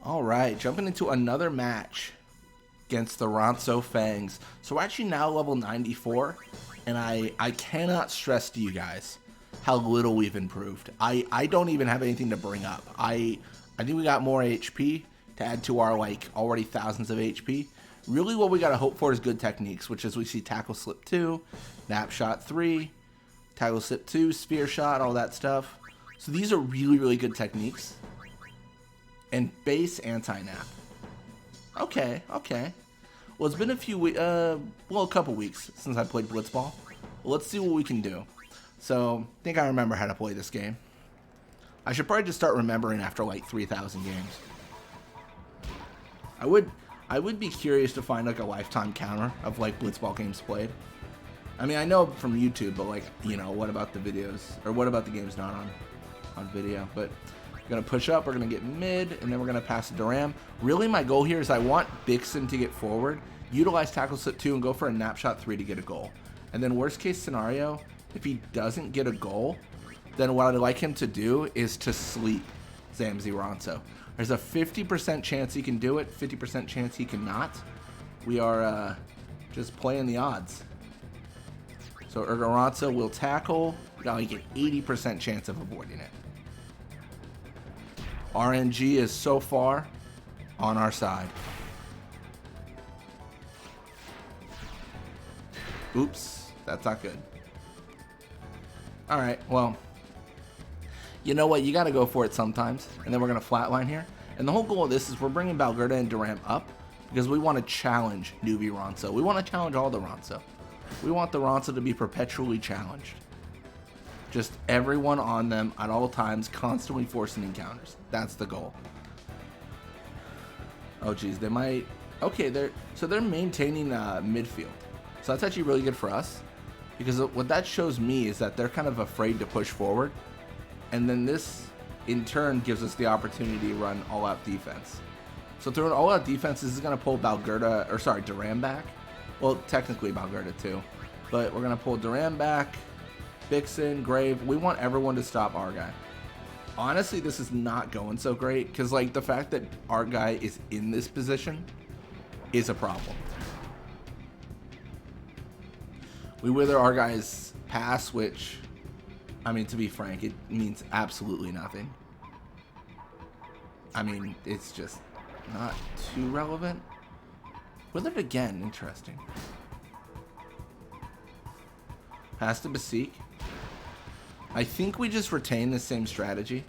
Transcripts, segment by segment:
All right, jumping into another match against the Ronso Fangs. So we're actually now level 94, and I cannot stress to you guys how little we've improved. I don't even have anything to bring up. I think we got more HP to add to our like already thousands of HP. Really what we got to hope for is good techniques, which is we see tackle slip 2, nap shot 3, tackle slip 2, spear shot, all that stuff. So these are really good techniques. And base anti-nap. Okay. Well, it's been a few a couple weeks since I played Blitzball. Well, let's see what we can do. So, I think I remember how to play this game. I should probably just start remembering after like 3,000 games. I would be curious to find like a lifetime counter of like Blitzball games played. I mean, I know from YouTube, but like, you know, what about the videos? Or what about the games not on video? But we're going to push up, we're going to get mid, and then we're going to pass it to Ram. Really, my goal here is I want Bixen to get forward, utilize tackle slip 2, and go for a nap shot 3 to get a goal. And then worst case scenario, if he doesn't get a goal, then what I'd like him to do is to sleep Zamzi Ronso. There's a 50% chance he can do it, 50% chance he cannot. We are just playing the odds. So Ronso will tackle. We got like an 80% chance of avoiding it. RNG is so far on our side. Oops, that's not good. Alright, well, you know what? You got to go for it sometimes. And then we're going to flatline here. And the whole goal of this is we're bringing Balgerda and Duram up because we want to challenge newbie Ronso. We want to challenge all the Ronso. We want the Ronso to be perpetually challenged. Just everyone on them at all times, constantly forcing encounters. That's the goal. Oh, geez, they might... Okay, they're maintaining midfield. So that's actually really good for us. Because what that shows me is that they're kind of afraid to push forward. And then this, in turn, gives us the opportunity to run all-out defense. So through an all-out defense, this is going to pull Duram back. Well, technically Balgerda too. But we're going to pull Duram back. Bixen, Grave, we want everyone to stop our guy. Honestly, this is not going so great because like the fact that our guy is in this position is a problem. We wither our guy's pass, which, I mean, to be frank, it means absolutely nothing. I mean, it's just not too relevant. Withered again, interesting. Pass to Basik. I think we just retain the same strategy.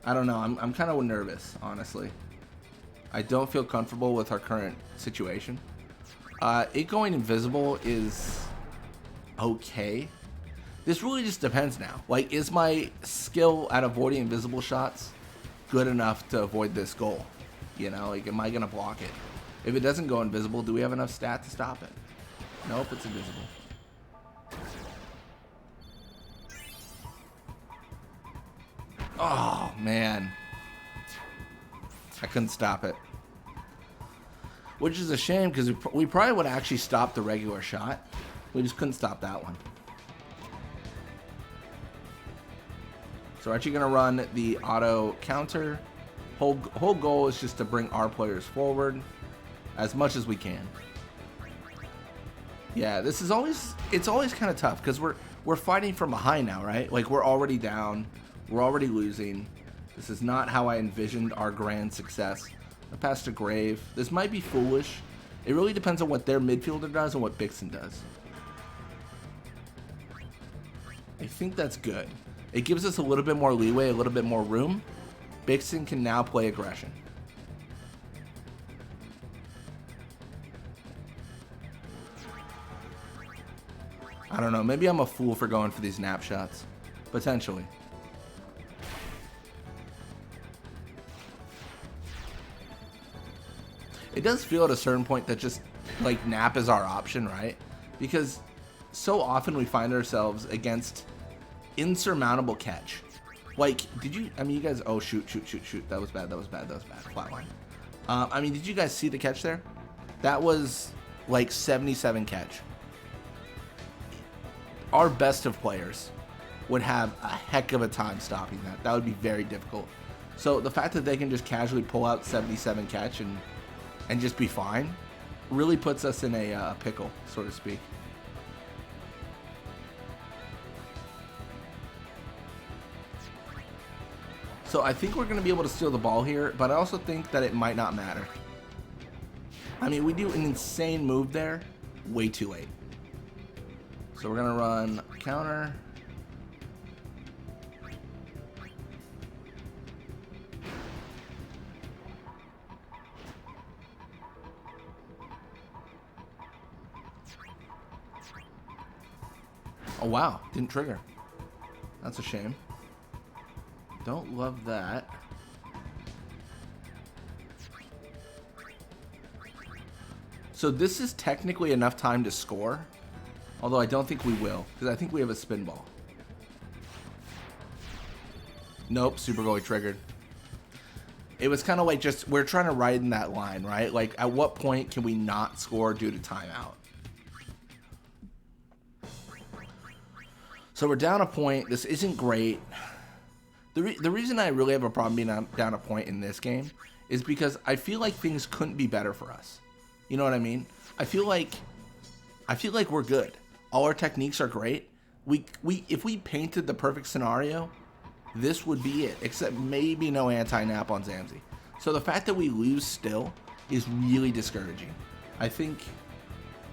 I don't know. I'm kind of nervous, honestly. I don't feel comfortable with our current situation. It going invisible is okay. This really just depends now. Like, is my skill at avoiding invisible shots good enough to avoid this goal? You know, like, am I going to block it? If it doesn't go invisible, do we have enough stat to stop it? Nope, it's invisible. Oh, man. I couldn't stop it. Which is a shame, because we probably would actually stop the regular shot. We just couldn't stop that one. So we're actually going to run the auto counter. Whole goal is just to bring our players forward as much as we can. Yeah, this is it's always kind of tough, because we're fighting from behind now, right? Like, we're already down. We're already losing. This is not how I envisioned our grand success. I passed to Grave. This might be foolish. It really depends on what their midfielder does and what Bixen does. I think that's good. It gives us a little bit more leeway, a little bit more room. Bixen can now play aggression. I don't know. Maybe I'm a fool for going for these nap shots. Potentially. It does feel at a certain point that just, like, nap is our option, right? Because so often we find ourselves against insurmountable catch. Like, you guys, oh, shoot. That was bad. Flatline. I mean, did you guys see the catch there? That was, like, 77 catch. Our best of players would have a heck of a time stopping that. That would be very difficult. So the fact that they can just casually pull out 77 catch and just be fine really puts us in a pickle, so to speak. So I think we're going to be able to steal the ball here, but I also think that it might not matter. I mean, we do an insane move there way too late. So we're going to run counter. Oh, wow. Didn't trigger. That's a shame. Don't love that. So this is technically enough time to score. Although I don't think we will, because I think we have a spin ball. Nope, super goalie triggered. It was kind of like just, we're trying to ride in that line, right? Like, at what point can we not score due to timeout? So we're down a point. This isn't great. The reason I really have a problem being down a point in this game is because I feel like things couldn't be better for us. You know what I mean? I feel like we're good. All our techniques are great. If we painted the perfect scenario, this would be it. Except maybe no anti-nap on Zamzi. So the fact that we lose still is really discouraging. I think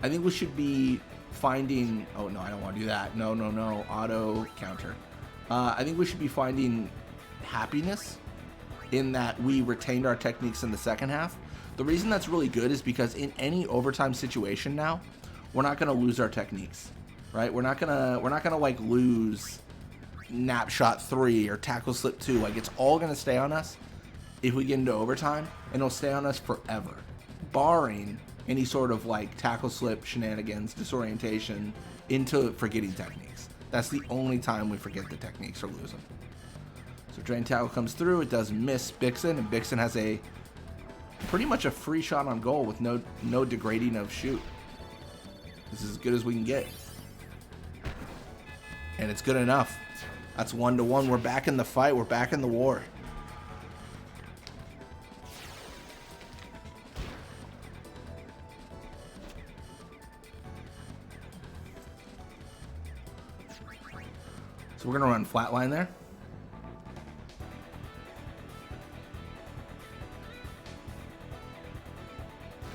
we should be finding. Oh no, I don't want to do that. No. Auto counter. I think we should be finding happiness in that we retained our techniques in the second half. The reason that's really good is because in any overtime situation now, we're not going to lose our techniques, right? We're not gonna like lose nap shot 3 or tackle slip 2. Like, it's all going to stay on us if we get into overtime, and it'll stay on us forever, barring any sort of like tackle slip shenanigans, disorientation into forgetting techniques. That's the only time we forget the techniques or lose them. So drain tackle comes through. It does miss Bixen, and Bixen has a pretty much a free shot on goal with no degrading of shoot. This is as good as we can get. And it's good enough. That's 1-1. We're back in the fight. We're back in the war. So we're going to run flatline there.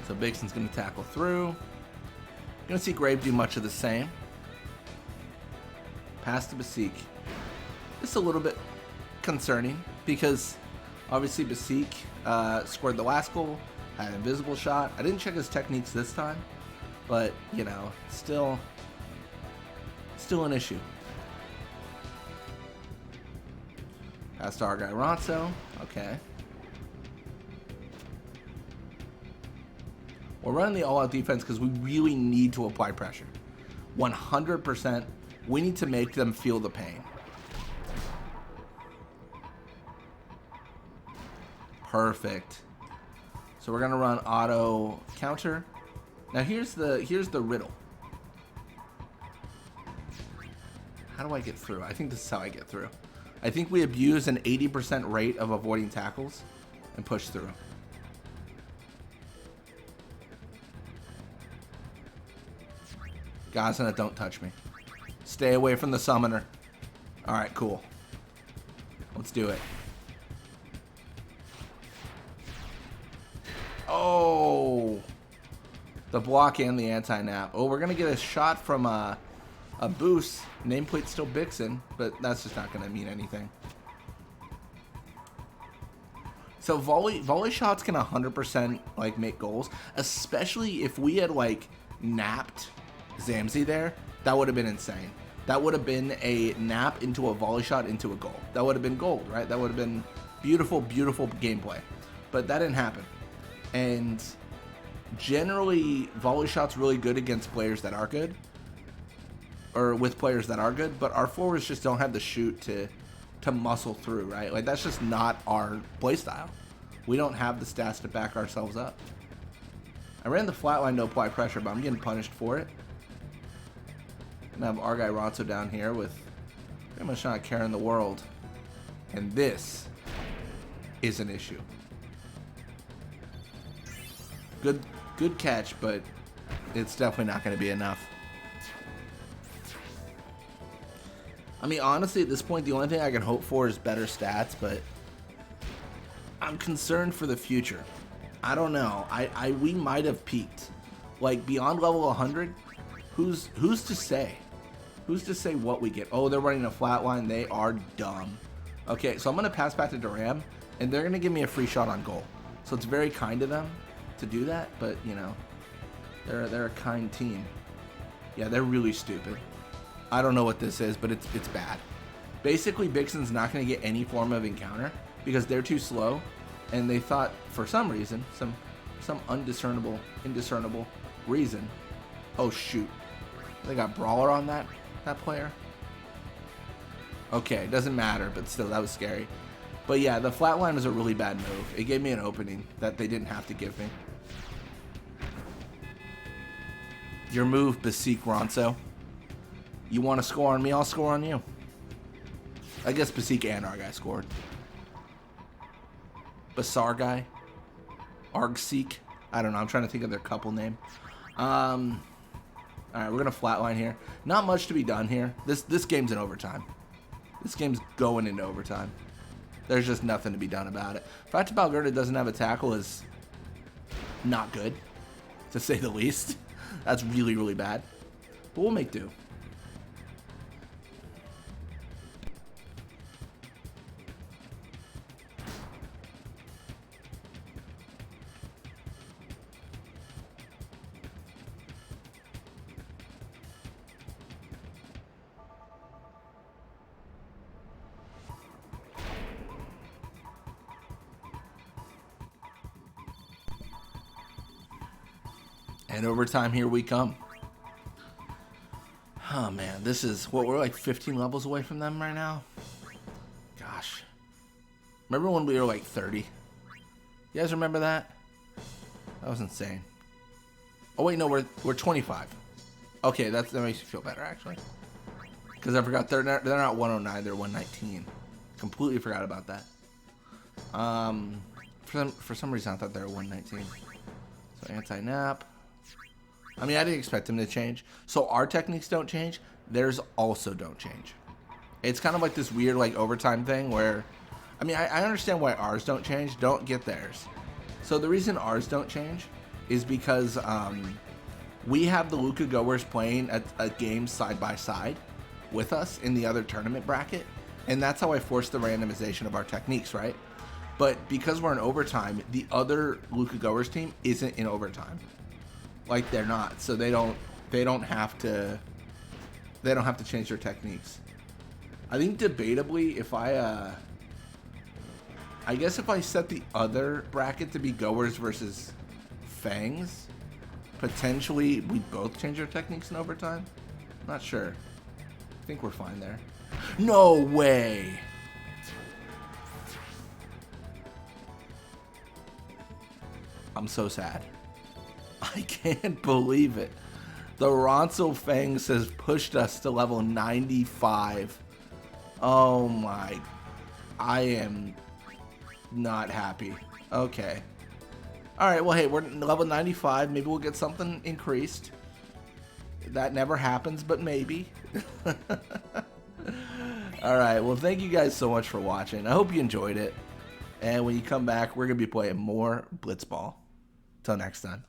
So Bixen's going to tackle through. You're going to see Grave do much of the same. Pass to Basik. This is a little bit concerning because obviously Basik scored the last goal, had an invisible shot. I didn't check his techniques this time, but, you know, still an issue. Pass to our guy Ronso. Okay. We're running the all-out defense because we really need to apply pressure. 100%. We need to make them feel the pain. Perfect. So we're gonna run auto counter. Now here's the riddle. How do I get through? I think this is how I get through. I think we abuse an 80% rate of avoiding tackles and push through. Gazana, don't touch me. Stay away from the summoner. Alright, cool. Let's do it. Oh! The block and the anti-nap. Oh, we're going to get a shot from a boost. Nameplate's still Bixen, but that's just not going to mean anything. So volley shots can 100% like make goals, especially if we had like napped Zamzi there. That would have been insane. That would have been a nap into a volley shot into a goal. That would have been gold, right? That would have been beautiful, beautiful gameplay. But that didn't happen. And generally, volley shots really good against players that are good, or with players that are good. But our forwards just don't have the shoot to muscle through, right? Like, that's just not our play style. We don't have the stats to back ourselves up. I ran the flatline to apply pressure, but I'm getting punished for it. And I have our guy Ronso down here with pretty much not a care in the world. And this is an issue. Good catch, but it's definitely not going to be enough. I mean, honestly, at this point, the only thing I can hope for is better stats, but I'm concerned for the future. I don't know. We might have peaked. Like, beyond level 100, who's to say? Who's to say what we get? Oh, they're running a flat line. They are dumb. Okay, so I'm going to pass back to Duram, and they're going to give me a free shot on goal. So it's very kind of them to do that, but, you know, they're a kind team. Yeah, they're really stupid. I don't know what this is, but it's bad. Basically, Bixen's not going to get any form of encounter because they're too slow, and they thought, for some reason, some indiscernible reason. Oh, shoot. They got Brawler on that player. Okay, doesn't matter, but still, that was scary. But yeah, the flatline is a really bad move. It gave me an opening that they didn't have to give me. Your move, Beseek Ronso. You want to score on me, I'll score on you. I guess Beseek and our guy scored. Basar guy. Argseek. I don't know, I'm trying to think of their couple name. Alright, we're going to flatline here. Not much to be done here. This game's in overtime. This game's going into overtime. There's just nothing to be done about it. The fact that Valgerda doesn't have a tackle is not good, to say the least. That's really, really bad. But we'll make do. And overtime, here we come. Oh man, this is what, we're like 15 levels away from them right now. Gosh, remember when we were like 30? You guys remember that? That was insane. Oh wait, no, we're 25. Okay, that makes you feel better actually, because I forgot they're not 109, they're 119. Completely forgot about that. For some reason I thought they were 119. So anti-nap. I mean, I didn't expect them to change. So our techniques don't change. Theirs also don't change. It's kind of like this weird like overtime thing where, I mean, I understand why ours don't change. Don't get theirs. So the reason ours don't change is because we have the Luca Goers playing a game side by side with us in the other tournament bracket. And that's how I force the randomization of our techniques, right? But because we're in overtime, the other Luca Goers team isn't in overtime. Like they're not, so they don't have to change their techniques. I think debatably, if I guess if I set the other bracket to be Goers versus Fangs, potentially we both change our techniques in overtime. Not sure. I think we're fine there. No way. I'm so sad. I can't believe it. The Ronso Fangs has pushed us to level 95. Oh my. I am not happy. Okay. Alright, well hey, we're level 95. Maybe we'll get something increased. That never happens, but maybe. Alright, well thank you guys so much for watching. I hope you enjoyed it. And when you come back, we're going to be playing more Blitzball. Till next time.